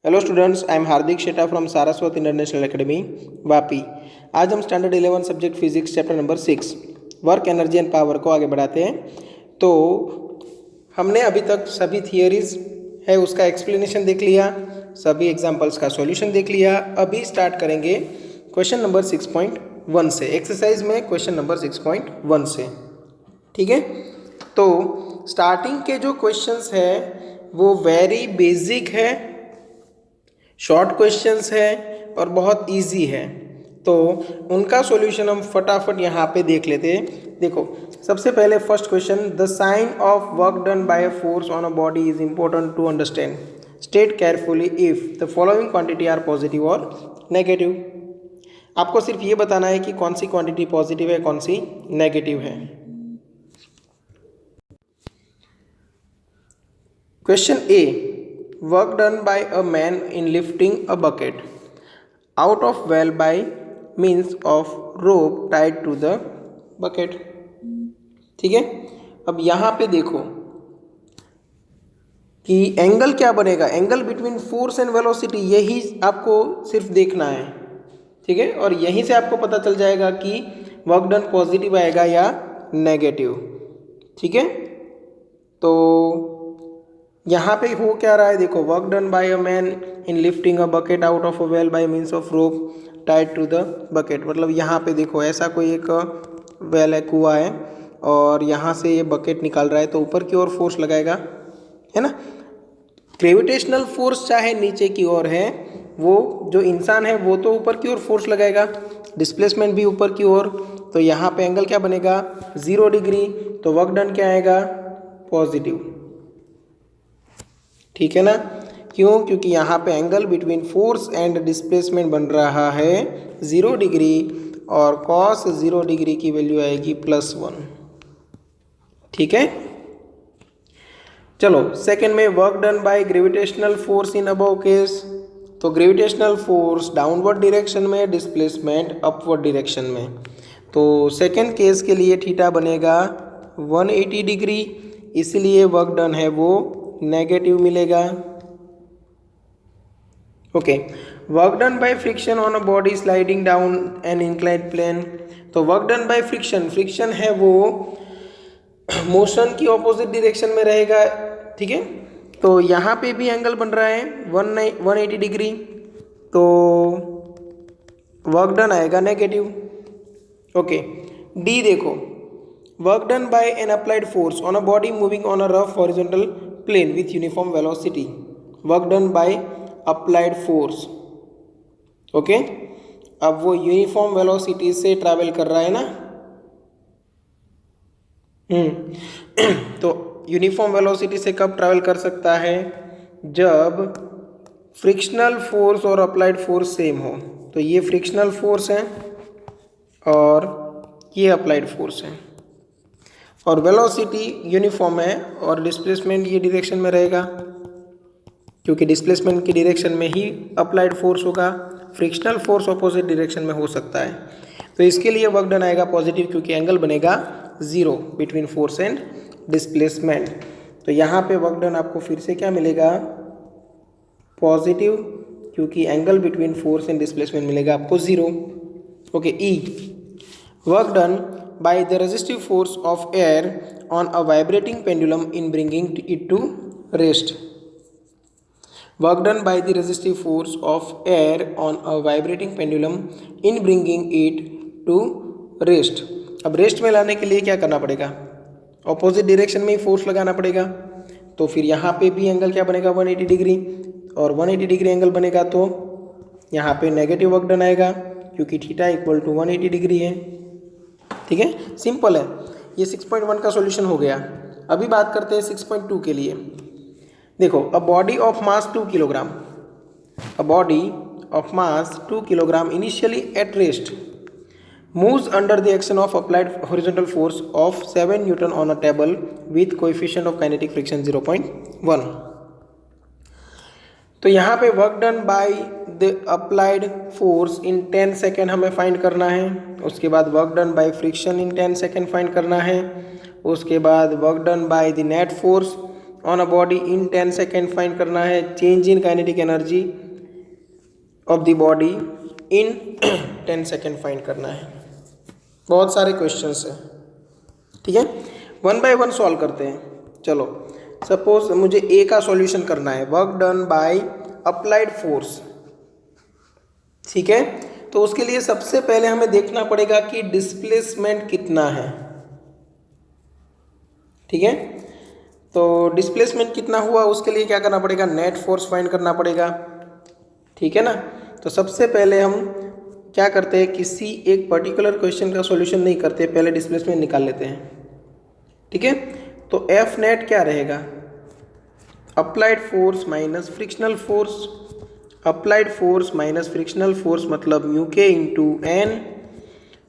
Hello students, I am Hardik Sheta from Saraswat international academy Vapi. आज हम standard 11 subject physics chapter number 6 work energy and power को आगे बढ़ाते हैं। तो हमने अभी तक सभी थियरीज है उसका एक्सप्लेनेशन देख लिया, सभी एग्जांपल्स का सॉल्यूशन देख लिया। अभी स्टार्ट करेंगे क्वेश्चन नंबर 6.1 से, एक्सरसाइज में क्वेश्चन नंबर 6.1 से। ठीक है, तो स्टार्टिंग के जो क्वेश्चंस है वो वेरी बेसिक है, शॉर्ट क्वेश्चंस है और बहुत इजी है। तो उनका सॉल्यूशन हम फटाफट यहाँ पे देख लेते हैं। देखो, सबसे पहले first question, the sign of work done by a force on a body is important to understand. State carefully if the following quantity are positive और नेगेटिव। आपको सिर्फ ये बताना है कि कौन सी क्वांटिटी पॉजिटिव है, कौन सी नेगेटिव है। Question A, work done by a man in lifting a bucket out of well by means of rope tied to the bucket। ठीक है, अब यहाँ पे देखो कि एंगल क्या बनेगा, angle between force and velocity, यही आपको सिर्फ देखना है। ठीक है, और यहीं से आपको पता चल जाएगा कि वर्क डन पॉजिटिव आएगा या नेगेटिव। ठीक है, तो यहाँ पे हो क्या रहा है, देखो, work done by a man in lifting a bucket out of a well by means of rope tied to the bucket. मतलब यहाँ पे देखो, ऐसा कोई एक वेल है, कुआं है, और यहाँ से ये बकेट निकाल रहा है, तो ऊपर की ओर फोर्स लगाएगा, है ना। ग्रेविटेशनल फोर्स चाहे नीचे की ओर है, वो जो इंसान है वो तो ऊपर की ओर फोर्स लगाएगा, डिस्प्लेसमेंट भी ऊपर की ओर। तो यहाँ पे एंगल क्या बनेगा, 0 डिग्री। तो वर्क डन क्या आएगा, पॉजिटिव। ठीक है ना, क्यों, क्योंकि यहाँ पे angle between force and displacement बन रहा है 0 डिग्री, और कॉस 0 डिग्री की वैल्यू आएगी +1। ठीक है, चलो सेकंड में, work done by gravitational force in above case. तो ग्रेविटेशनल फोर्स डाउनवर्ड डायरेक्शन में, डिस्प्लेसमेंट अपवर्ड डायरेक्शन में। तो सेकंड केस के लिए थीटा बनेगा 180 डिग्री, इसलिए वर्क डन है वो नेगेटिव मिलेगा। Okay, work done by friction on a body sliding down an inclined plane. तो work done by friction, friction है वो मोशन की ऑपोजिट डायरेक्शन में रहेगा। ठीक है, तो यहाँ पे भी एंगल बन रहा है 180 डिग्री, तो वर्क डन आएगा नेगेटिव। ओके, डी देखो, work done by an applied force on a body moving on a rough horizontal plane with uniform velocity. Work done by applied force. Okay, अब वो uniform velocity से travel कर रहा है ना। तो यूनिफॉर्म वेलोसिटी से कब ट्रैवल कर सकता है, जब फ्रिक्शनल फोर्स और अप्लाइड फोर्स सेम हो। तो ये फ्रिक्शनल फोर्स है और ये अप्लाइड फोर्स है, और वेलोसिटी यूनिफॉर्म है, और डिस्प्लेसमेंट ये डायरेक्शन में रहेगा, क्योंकि डिस्प्लेसमेंट की डायरेक्शन में ही अप्लाइड फोर्स होगा, फ्रिक्शनल फोर्स ऑपोजिट डायरेक्शन में हो सकता है। तो इसके लिए वर्क डन आएगा पॉजिटिव, क्योंकि एंगल बनेगा 0 बिटवीन फोर्स एंड डिस्प्लेसमेंट। तो यहाँ पे वर्क डन आपको फिर से क्या मिलेगा, पॉजिटिव, क्योंकि angle between force and displacement मिलेगा आपको 0। Okay, E, work done by the resistive force of air on a vibrating pendulum in bringing it to rest. Work done by the resistive force of air on a vibrating pendulum in bringing it to rest। अब rest में लाने के लिए क्या करना पड़ेगा, opposite direction में ही force लगाना पड़ेगा। तो फिर यहाँ पे भी एंगल क्या बनेगा, 180 डिग्री, और 180 डिग्री एंगल बनेगा तो यहाँ पे नेगेटिव वर्क डन आएगा, क्योंकि थीटा इक्वल टू 180 डिग्री है। ठीक है, सिंपल है। ये 6.1 का सॉल्यूशन हो गया। अभी बात करते हैं 6.2 के लिए। देखो, a body of mass 2 kilogram, a body of mass 2 kilogram initially at rest moves under the action of applied horizontal force of 7 Newton on a table with coefficient of kinetic friction 0.1। तो यहाँ पे work done by the applied force in 10 second हमें find करना है। उसके बाद work done by friction in 10 second find करना है। उसके बाद work done by the net force on a body in 10 second find करना है। Change in kinetic energy of the body in 10 second find करना है। बहुत सारे क्वेश्चंस हैं, ठीक है, वन बाय वन सॉल्व करते हैं। चलो सपोज मुझे ए का सॉल्यूशन करना है, work done by applied force, ठीक है। तो उसके लिए सबसे पहले हमें देखना पड़ेगा कि डिस्प्लेसमेंट कितना है, ठीक है। तो डिस्प्लेसमेंट कितना हुआ उसके लिए क्या करना पड़ेगा, नेट फोर्स फाइंड करना पड़ेगा, ठीक है ना। तो सबसे पहले हम क्या करते हैं, किसी एक पर्टिकुलर क्वेश्चन का सॉल्यूशन नहीं करते, पहले डिस्प्लेसमेंट निकाल लेते हैं, ठीक है। तो एफ नेट क्या रहेगा, applied force minus frictional force, applied force minus frictional force मतलब म्यू के इंटू एन।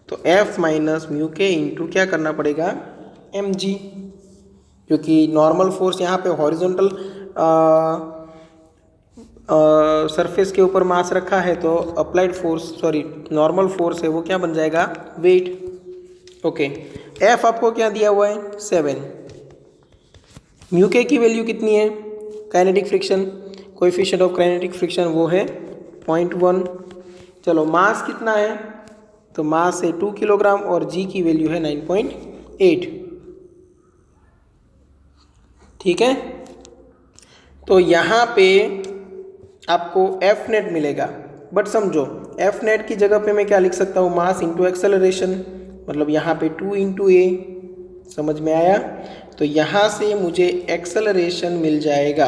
तो एफ माइनस म्यू के इंटू क्या करना पड़ेगा, एम जी, क्योंकि नॉर्मल फोर्स यहाँ पे हॉरिजॉन्टल सरफेस के ऊपर मास रखा है, तो अप्लाइड फोर्स नॉर्मल फोर्स है वो क्या बन जाएगा, वेट। ओके, एफ आपको क्या दिया हुआ है, 7। म्यू के की वैल्यू कितनी है, kinetic friction, coefficient of kinetic friction वो है 0.1। चलो मास कितना है, तो मास है 2 किलोग्राम और जी की वैल्यू है 9.8, ठीक है। तो यहाँ पे आपको एफ नेट मिलेगा, बट समझो एफ नेट की जगह पे मैं क्या लिख सकता हूँ, मास इंटू एक्सेलरेशन, मतलब यहाँ पे 2 इंटू ए, समझ में आया। तो यहाँ से मुझे एक्सेलरेशन मिल जाएगा,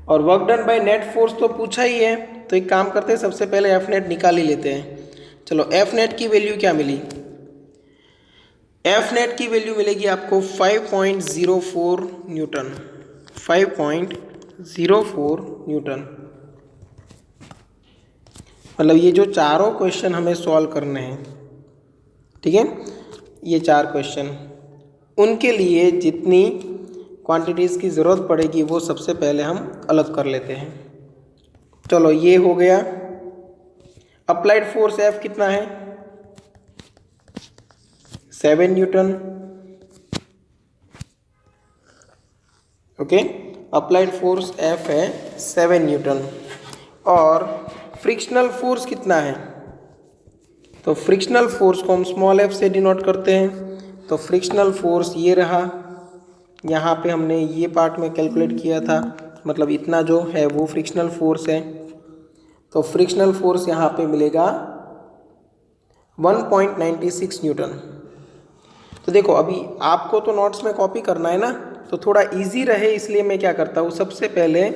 और work done by net force तो पूछा ही है, तो एक काम करते हैं सबसे पहले एफ नेट निकाल ही लेते हैं। चलो एफ नेट की वैल्यू क्या मिली, एफ नेट की वैल्यू मिलेगी आपको 5.04 न्यूटन, 5.04 न्यूटन। मतलब ये जो चारों क्वेश्चन हमें सॉल्व करने हैं, ठीक है, ये 4 क्वेश्चन, उनके लिए जितनी क्वांटिटीज़ की ज़रूरत पड़ेगी वो सबसे पहले हम अलग कर लेते हैं। चलो ये हो गया। अप्लाइड फोर्स एफ कितना है, 7 Newton. Okay, applied force F है 7 न्यूटन। और फ्रिक्शनल फोर्स कितना है, तो फ्रिक्शनल फोर्स को हम स्मॉल एफ से डिनोट करते हैं। तो फ्रिक्शनल फोर्स ये रहा, यहाँ पे हमने ये पार्ट में कैलकुलेट किया था, मतलब इतना जो है वो फ्रिक्शनल फोर्स है। तो फ्रिक्शनल फोर्स यहाँ पे मिलेगा 1.96 न्यूटन। तो देखो अभी आपको तो नोट्स में कॉपी करना है ना, तो थोड़ा इजी रहे इसलिए मैं क्या करता हूँ, सबसे पहले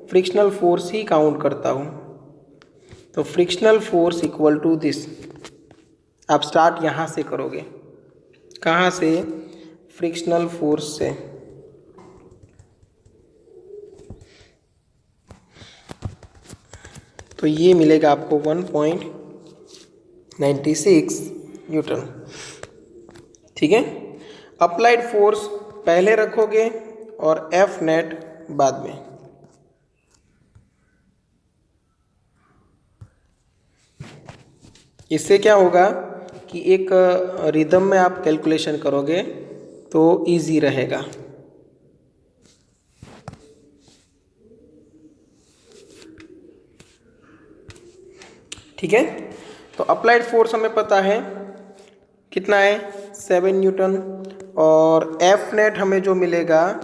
फ्रिक्शनल फोर्स ही काउंट करता हूँ। तो frictional force equal to this, आप स्टार्ट यहाँ से करोगे, कहाँ से, फ्रिक्शनल फोर्स से। तो ये मिलेगा आपको 1.96 न्यूटन, ठीक है। अप्लाइड फोर्स पहले रखोगे और एफ नेट बाद में। इससे क्या होगा कि एक रिदम में आप कैलकुलेशन करोगे तो इजी रहेगा, ठीक है। तो अप्लाइड फोर्स हमें पता है कितना है, 7 न्यूटन। और एफ नेट हमें जो मिलेगा,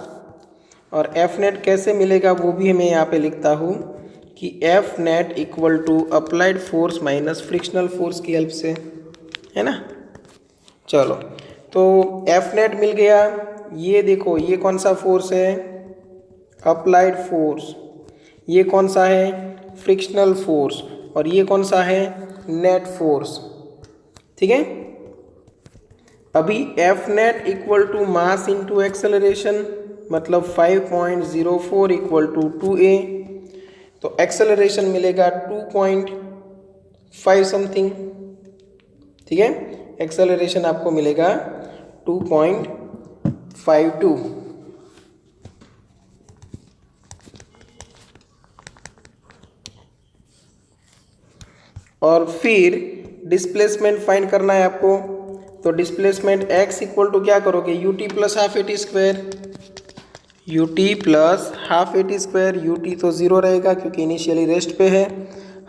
और एफ नेट कैसे मिलेगा वो भी मैं यहाँ पे लिखता हूँ कि F net equal to applied force minus frictional force की हेल्प से, है ना। चलो तो एफ नेट मिल गया। ये देखो ये कौन सा फोर्स है, अप्लाइड फोर्स, ये कौन सा है, फ्रिक्शनल फोर्स, और ये कौन सा है, नेट फोर्स, ठीक है। अभी F net equal to mass into acceleration, मतलब 5.04 इक्वल टू 2a। तो एक्सेलरेशन मिलेगा 2.5 समथिंग, ठीक है। एक्सेलरेशन आपको मिलेगा 2.52। और फिर डिस्प्लेसमेंट फाइंड करना है आपको। तो डिस्प्लेसमेंट x इक्वल टू क्या करोगे, ut plus half A T square, U T plus half A T square, U T तो ज़ीरो रहेगा क्योंकि इनिशियली रेस्ट पे है,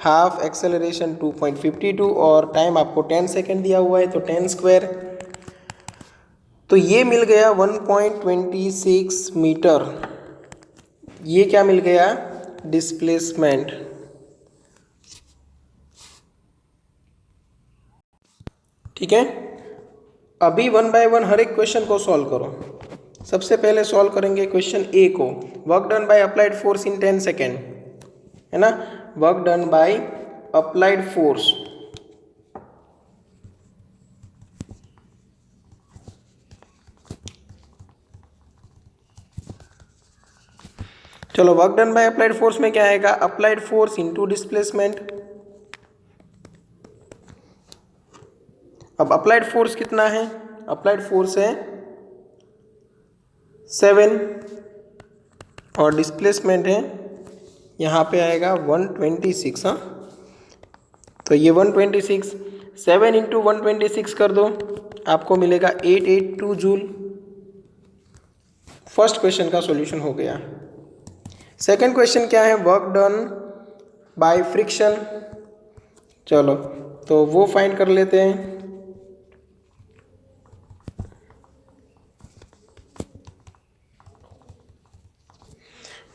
हाफ एक्सेलरेशन 2.52 और टाइम आपको 10 सेकेंड दिया हुआ है तो 10 स्क्वायर, तो ये मिल गया 1.26 मीटर। ये क्या मिल गया? डिस्प्लेसमेंट। ठीक है, अभी वन बाय वन हर एक क्वेश्चन को सॉल्व करो। सबसे पहले सॉल्व करेंगे क्वेश्चन ए को, work done by applied force in 10 second, है ना, work done by applied force. चलो, work done by applied force में क्या आएगा? Applied force into displacement. अब अप्लाइड फोर्स कितना है? अप्लाइड फोर्स है 7 और डिस्प्लेसमेंट है यहाँ पे आएगा 126। हाँ, तो ये 126, 7 इंटू 126 कर दो, आपको मिलेगा 882 जूल। फर्स्ट क्वेश्चन का सॉल्यूशन हो गया। सेकंड क्वेश्चन क्या है? Work done by friction. चलो, तो वो फाइंड कर लेते हैं।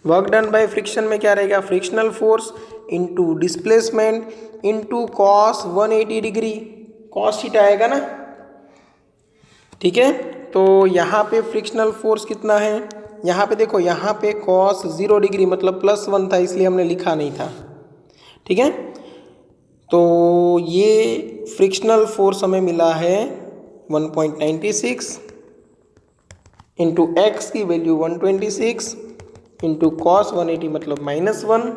वर्क डन बाय फ्रिक्शन में क्या रहेगा? Frictional force into displacement into cos 180 degree, cos theta आएगा ना। ठीक है, तो यहाँ पे फ्रिक्शनल फोर्स कितना है? यहाँ पे देखो, यहाँ पे कॉस 0 डिग्री मतलब +1 था, इसलिए हमने लिखा नहीं था। ठीक है, तो ये फ्रिक्शनल फोर्स हमें मिला है 1.96 इंटू एक्स की वैल्यू 126 इंटू कॉस 180 मतलब -1,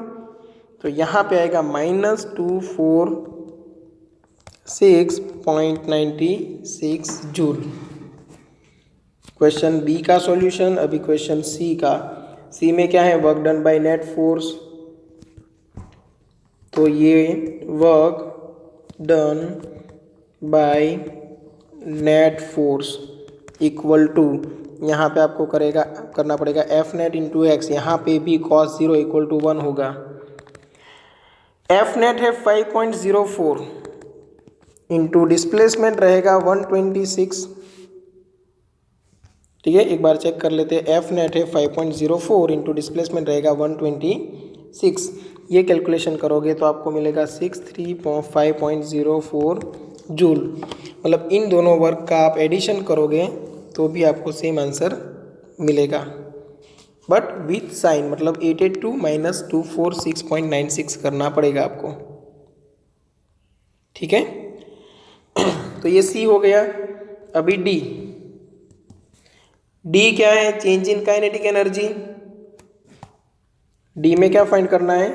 तो यहाँ पे आएगा -246.96 जूल। क्वेश्चन बी का सॉल्यूशन। अभी क्वेश्चन सी का। सी में क्या है? Work done by net force, तो ये work done by net force equal to, यहाँ पे आपको करना पड़ेगा एफ नेट इंटू एक्स, यहाँ पे भी कॉस 0 इक्वल टू 1 होगा। एफ नेट है 5.04 इंटू डिस्प्लेसमेंट रहेगा 126। ठीक है, एक बार चेक कर लेते हैं। एफ नेट है 5.04 इंटू डिस्प्लेसमेंट रहेगा 126। ये कैलकुलेशन करोगे तो आपको मिलेगा 63.5.04 जूल। मतलब इन दोनों वर्क का आप एडिशन करोगे तो भी आपको सेम आंसर मिलेगा, बट विथ साइन, मतलब 882 माइनस 246.96 करना पड़ेगा आपको। ठीक है, तो ये सी हो गया। अभी डी। डी क्या है? Change in kinetic energy. D में क्या फाइंड करना है?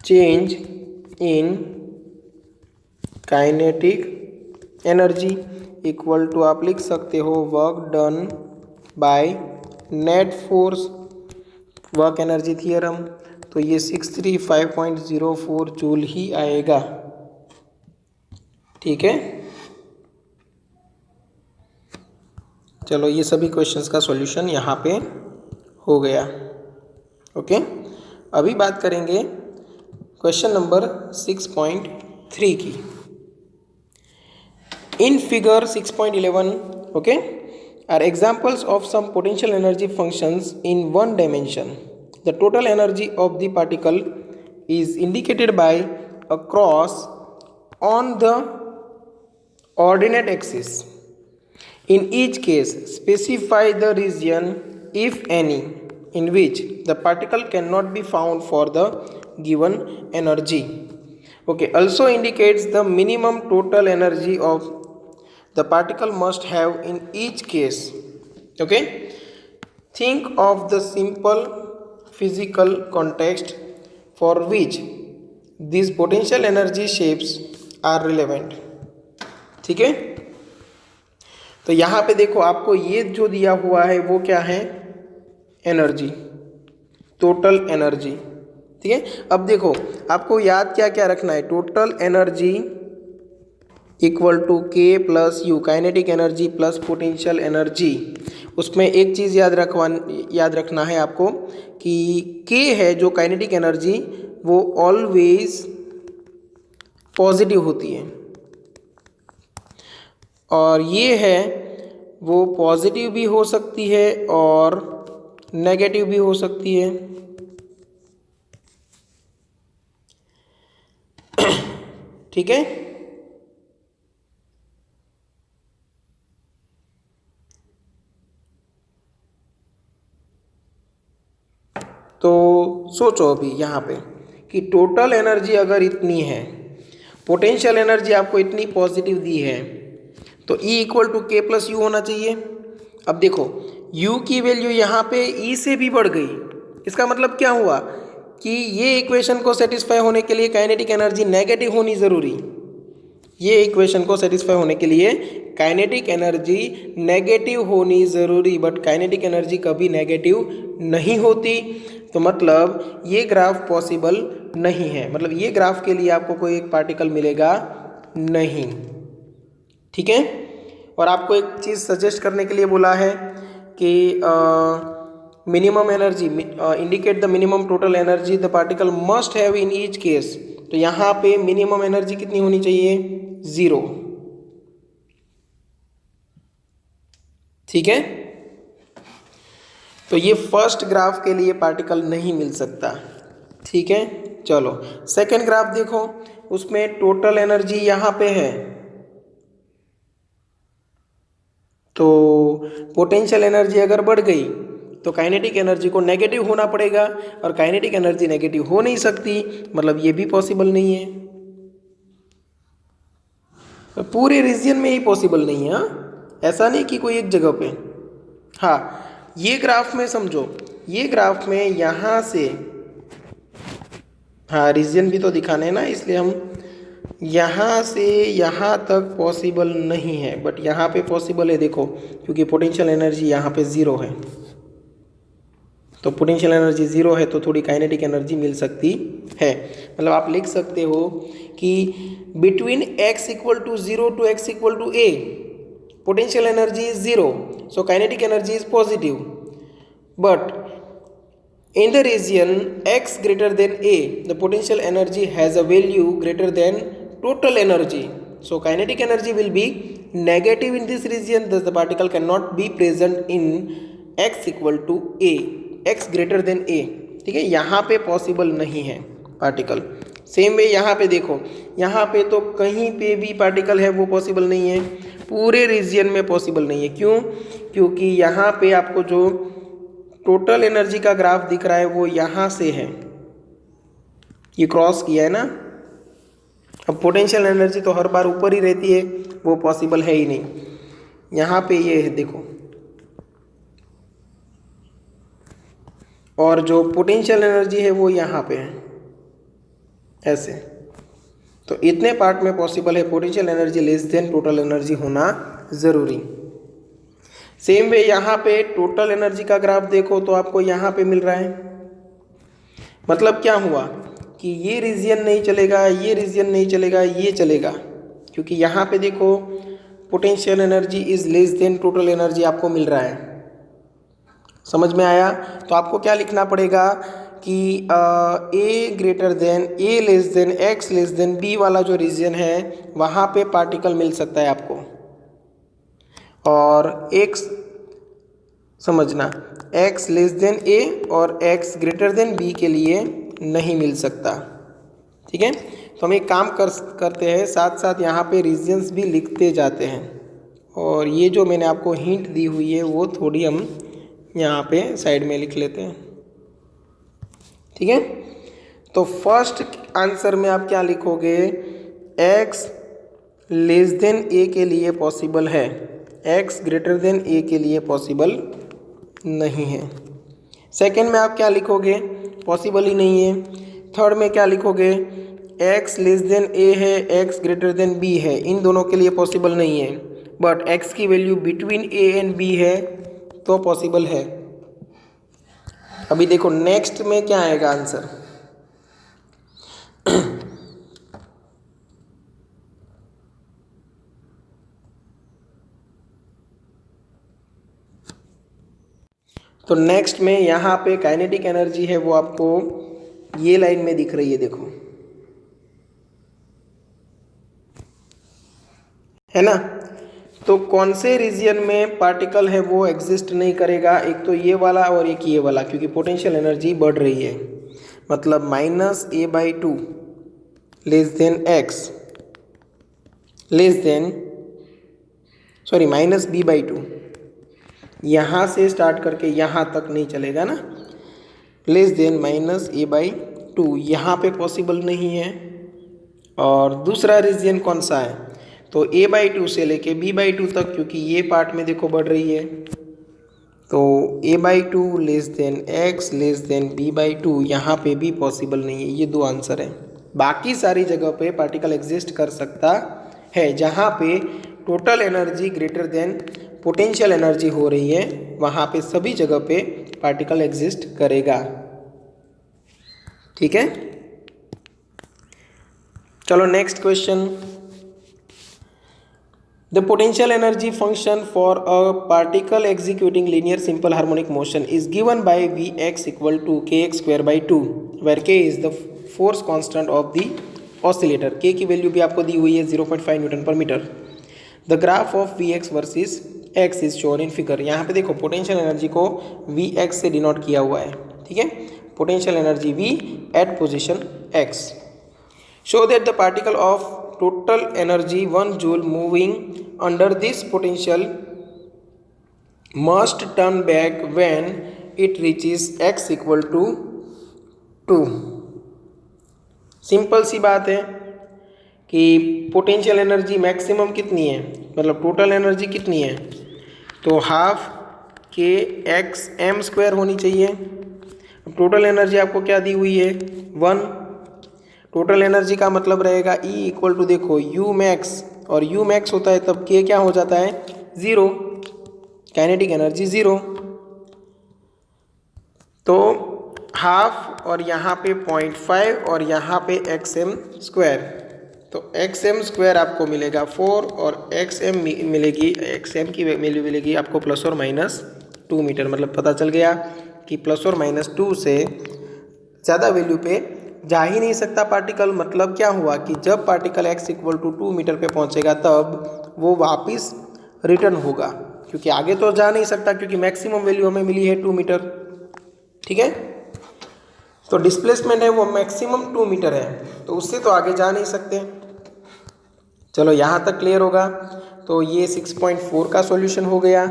Change in kinetic energy equal to, आप लिख सकते हो work done by net force, work energy theorem, तो ये 635.04 जूल ही आएगा। ठीक है, चलो, ये सभी क्वेश्चंस का सॉल्यूशन यहाँ पे हो गया। ओके, अभी बात करेंगे क्वेश्चन नंबर 6.3 की। In figure 6.11, okay, are examples of some potential energy functions in one dimension. The total energy of the particle is indicated by a cross on the ordinate axis. In each case, specify the region, if any, in which the particle cannot be found for the given energy. Okay, also indicates the minimum total energy of the particle must have in each case. Okay, think of the simple physical context for which these potential energy shapes are relevant. ठीक है, तो यहाँ पे देखो, आपको ये जो दिया हुआ है वो क्या है? Energy, total energy. ठीक है, अब देखो आपको याद क्या क्या रखना है? टोटल एनर्जी इक्वल टू के plus you, kinetic energy plus potential energy. उसमें एक चीज़ याद रखना है आपको कि के है जो काइनेटिक एनर्जी वो ऑलवेज पॉजिटिव होती है, और ये है वो पॉजिटिव भी हो सकती है और नेगेटिव भी हो सकती है। ठीक है, तो सोचो अभी यहाँ पे कि टोटल एनर्जी अगर इतनी है, पोटेंशियल एनर्जी आपको इतनी पॉजिटिव दी है, तो E इक्वल टू के प्लस यू होना चाहिए। अब देखो U की वैल्यू यहाँ पे E से भी बढ़ गई, इसका मतलब क्या हुआ कि ये इक्वेशन को सेटिस्फाई होने के लिए काइनेटिक एनर्जी नेगेटिव होनी ज़रूरी। ये इक्वेशन को सेटिस्फाई होने के लिए काइनेटिक एनर्जी नेगेटिव होनी ज़रूरी, बट काइनेटिक एनर्जी कभी नेगेटिव नहीं होती। तो मतलब ये ग्राफ पॉसिबल नहीं है, मतलब ये ग्राफ के लिए आपको कोई एक पार्टिकल मिलेगा नहीं। ठीक है, और आपको एक चीज़ सजेस्ट करने के लिए बोला है कि minimum energy indicate the minimum total energy the particle must have in each case. तो यहाँ पे मिनिमम एनर्जी कितनी होनी चाहिए? 0। ठीक है, तो ये फर्स्ट ग्राफ के लिए पार्टिकल नहीं मिल सकता। ठीक है, चलो सेकेंड ग्राफ देखो, उसमें टोटल एनर्जी यहाँ पे है, तो पोटेंशियल एनर्जी अगर बढ़ गई तो काइनेटिक एनर्जी को नेगेटिव होना पड़ेगा, और काइनेटिक एनर्जी नेगेटिव हो नहीं सकती, मतलब ये भी पॉसिबल नहीं है। तो पूरे रीजन में ही पॉसिबल नहीं है, ऐसा नहीं कि कोई एक जगह पे। हाँ, ये ग्राफ में समझो, ये ग्राफ में यहाँ से, हाँ रीजन भी तो दिखाने है ना, इसलिए हम यहाँ से यहाँ तक पॉसिबल नहीं है, बट यहाँ पे पॉसिबल है। देखो क्योंकि पोटेंशियल एनर्जी यहाँ पे 0 है, तो पोटेंशियल एनर्जी 0 है तो थोड़ी काइनेटिक एनर्जी मिल सकती है। मतलब आप लिख सकते हो कि between x equal to 0 to x equal to a potential energy is 0, so kinetic energy is positive, but in the region x greater than a the potential energy has a value greater than total energy, so kinetic energy will be negative in this region, thus the particle cannot be present in x equal to a, x greater than a। ठीक है, यहाँ पे possible नहीं है particle. Same way यहाँ पे देखो, यहाँ पे तो कहीं पे भी पार्टिकल है वो पॉसिबल नहीं है, पूरे रीजन में पॉसिबल नहीं है। क्यों? क्योंकि यहाँ पे आपको जो टोटल एनर्जी का ग्राफ दिख रहा है वो यहाँ से है, ये क्रॉस किया है ना। अब पोटेंशियल एनर्जी तो हर बार ऊपर ही रहती है, वो पॉसिबल है ही नहीं। यहाँ पे ये है देखो, और जो पोटेंशियल एनर्जी है वो यहाँ पे है ऐसे। तो इतने पार्ट में पॉसिबल है potential energy less than total energy होना ज़रूरी। सेम वे यहाँ पे टोटल एनर्जी का ग्राफ देखो तो आपको यहाँ पे मिल रहा है, मतलब क्या हुआ कि ये रीजन नहीं चलेगा, ये रीजन नहीं चलेगा, ये चलेगा, क्योंकि यहाँ पे देखो potential energy is less than total energy आपको मिल रहा है। समझ में आया? तो आपको क्या लिखना पड़ेगा कि a greater than a less than x less than b वाला जो रीजन है वहाँ पे पार्टिकल मिल सकता है आपको, और x समझना x लेस देन a और x ग्रेटर देन b के लिए नहीं मिल सकता। ठीक है, तो हम एक काम करते हैं, साथ साथ यहाँ पे रीजन्स भी लिखते जाते हैं, और ये जो मैंने आपको हिंट दी हुई है वो थोड़ी हम यहाँ पे साइड में लिख लेते हैं। ठीक है, तो फर्स्ट आंसर में आप क्या लिखोगे? x लेस देन a के लिए पॉसिबल है, x ग्रेटर देन a के लिए पॉसिबल नहीं है। सेकेंड में आप क्या लिखोगे? पॉसिबल ही नहीं है। थर्ड में क्या लिखोगे? x लेस देन a है, x ग्रेटर देन b है, इन दोनों के लिए पॉसिबल नहीं है, बट x की value between a and b है तो पॉसिबल है। अभी देखो नेक्स्ट में क्या आएगा आंसर। तो नेक्स्ट में यहाँ पे काइनेटिक एनर्जी है वो आपको ये लाइन में दिख रही है, देखो, है ना। तो कौन से रीजन में पार्टिकल है वो एग्जिस्ट नहीं करेगा, एक तो ये वाला और एक ये वाला, क्योंकि पोटेंशियल एनर्जी बढ़ रही है। मतलब -a/2 less than x less than -b/2, यहाँ से स्टार्ट करके यहाँ तक नहीं चलेगा ना, लेस देन -a/2 यहाँ पे पॉसिबल नहीं है। और दूसरा रीजन कौन सा है, तो a/2 से लेके b/2 तक, क्योंकि ये पार्ट में देखो बढ़ रही है, तो a/2 less than x less than b/2 यहाँ पे भी पॉसिबल नहीं है। ये दो आंसर है। बाकी सारी जगह पे पार्टिकल एग्जिस्ट कर सकता है, जहाँ पे total energy greater than potential energy हो रही है, वहाँ पे सभी जगह पे पार्टिकल एग्जिस्ट करेगा। ठीक है, चलो next question. The potential energy function for a particle executing linear simple harmonic motion is given by Vx equal to kx square by 2, where k is the force constant of the oscillator. k की value भी आपको दी हुई है 0.5 Newton पर metre. The graph of Vx versus x is shown in figure. यहाँ पे देखो potential energy को Vx से डिनोट किया हुआ है, ठीक है। Potential energy V at position x. Show that the particle of total energy 1 joule moving under this potential must turn back when it reaches x equal to 2. Simple सी बात है कि पोटेंशियल एनर्जी मैक्सिमम कितनी है, मतलब total energy कितनी है, तो half के एक्स एम स्क्वायर होनी चाहिए। टोटल एनर्जी आपको क्या दी हुई है 1। टोटल एनर्जी का मतलब रहेगा E इक्वल टू, देखो यू मैक्स, और यू मैक्स होता है तब के क्या हो जाता है 0, काइनेटिक एनर्जी 0। तो हाफ और यहाँ पे 0.5 और यहाँ पे XM स्क्वायर, तो XM स्क्वायर आपको मिलेगा 4 और XM मिलेगी, XM की वैल्यू मिलेगी आपको +or-2 मीटर। मतलब पता चल गया कि +or-2 से ज़्यादा वैल्यू पे जा ही नहीं सकता पार्टिकल। मतलब क्या हुआ कि जब particle x equal to 2 metre पे पहुंचेगा तब वो वापस रिटर्न होगा, क्योंकि आगे तो जा नहीं सकता, क्योंकि मैक्सिमम वैल्यू हमें मिली है 2 मीटर। ठीक है, तो डिस्प्लेसमेंट है वो मैक्सिमम 2 मीटर है, तो उससे तो आगे जा नहीं सकते। चलो यहाँ तक क्लियर होगा। तो ये 6.4 का सॉल्यूशन हो गया।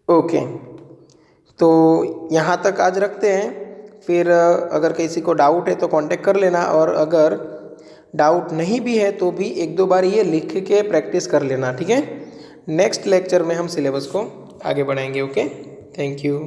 ओके, तो यहाँ तक आज रखते हैं। फिर अगर किसी को डाउट है तो कांटेक्ट कर लेना, और अगर डाउट नहीं भी है तो भी 1-2 बार ये लिख के प्रैक्टिस कर लेना, ठीक है। नेक्स्ट लेक्चर में हम सिलेबस को आगे बढ़ाएंगे। Okay, thank you.